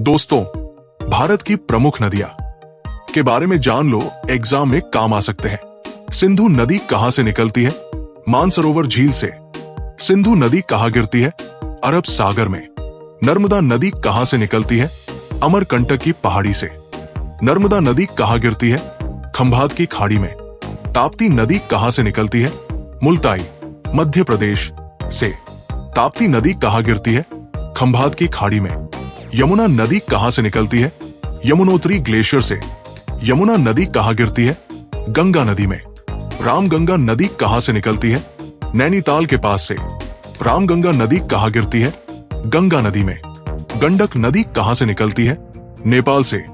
दोस्तों, भारत की प्रमुख नदियां के बारे में जान लो, एग्जाम में काम आ सकते हैं। सिंधु नदी कहां से निकलती है? मानसरोवर झील से। सिंधु नदी कहां गिरती है? अरब सागर में। नर्मदा नदी कहां से निकलती है? अमरकंटक की पहाड़ी से। नर्मदा नदी कहां गिरती है? खंभात की खाड़ी में। ताप्ती नदी कहां से निकलती है? मुल्ताई, मध्य प्रदेश से। ताप्ती नदी कहां गिरती है? खंभात की खाड़ी में। यमुना नदी कहां से निकलती है? यमुनोत्री ग्लेशियर से। यमुना नदी कहां गिरती है? गंगा नदी में। रामगंगा नदी कहां से निकलती है? नैनीताल के पास से। रामगंगा नदी कहां गिरती है? गंगा नदी में। गंडक नदी कहां से निकलती है? नेपाल से।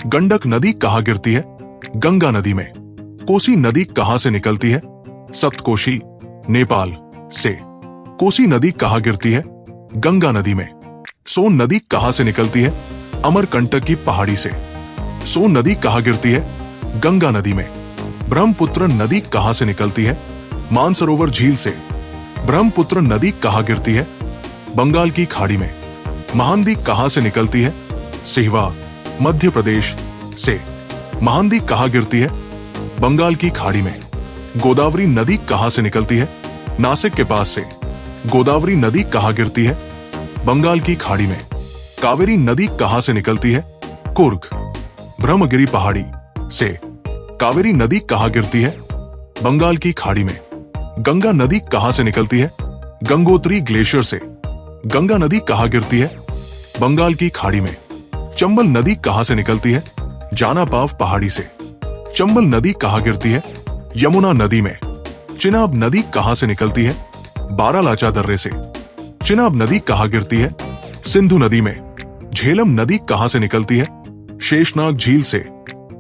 गंडक नदी कहां गिरती है? गंगा नदी में। कोसी नदी कहां से निकलती है? सप्तकोशी, नेपाल से। कोसी नदी कहां गिरती है? गंगा नदी में। सोन नदी कहां से निकलती है? अमरकंटक की पहाड़ी से। सोन नदी कहां गिरती है? गंगा नदी में। ब्रह्मपुत्र नदी कहां से निकलती है? मानसरोवर झील से। ब्रह्मपुत्र नदी कहां गिरती है? बंगाल की खाड़ी में। महानदी कहां से निकलती है? सिहवा, मध्य प्रदेश से। महानदी कहां गिरती है? बंगाल की खाड़ी में। गोदावरी नदी कहां से निकलती है? नासिक के पास से। गोदावरी नदी कहां गिरती है? बंगाल की खाड़ी में। कावेरी नदी कहां से निकलती है? कुर्ग, ब्रह्मगिरी पहाड़ी से। कावेरी नदी कहां गिरती है? बंगाल की खाड़ी में। गंगा नदी कहां से निकलती है? गंगोत्री ग्लेशियर से। गंगा नदी कहां गिरती है? बंगाल की खाड़ी में। चंबल नदी कहां से निकलती है? जानापाव पहाड़ी से। चंबल नदी कहां गिरती है? यमुना नदी में। चिनाब नदी कहां से निकलती है? बारालाचा दर्रे से। चिनाब नदी कहां गिरती है? सिंधु नदी में। झेलम नदी कहां से निकलती है? शेषनाग झील से।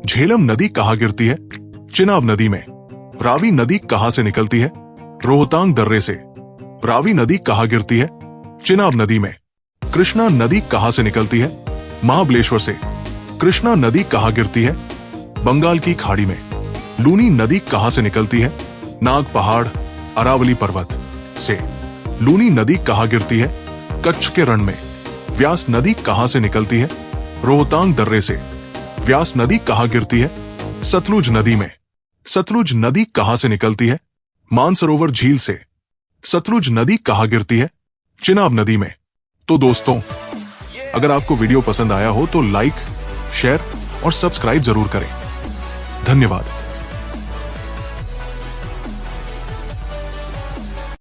झेलम नदी कहां गिरती है? चिनाब नदी में। रावी नदी कहां से निकलती है? रोहतांग दर्रे से। रावी नदी कहां गिरती है? चिनाब नदी में। कृष्णा नदी कहां से निकलती है? महाबलेश्वर से। कृष्णा नदी कहां गिरती है? बंगाल की खाड़ी में। लूनी नदी कहां से निकलती है? नाग पहाड़, अरावली पर्वत से। लूनी नदी कहां गिरती है? कच्छ के रण में। व्यास नदी कहां से निकलती है? रोहतांग दर्रे से। व्यास नदी कहां गिरती है? सतलुज नदी में। सतलुज नदी कहां से निकलती है? मानसरोवर झील से। सतलुज नदी कहां गिरती है? चिनाब नदी में। तो दोस्तों, अगर आपको वीडियो पसंद आया हो तो लाइक, शेयर और सब्सक्राइब जरूर करें। धन्यवाद।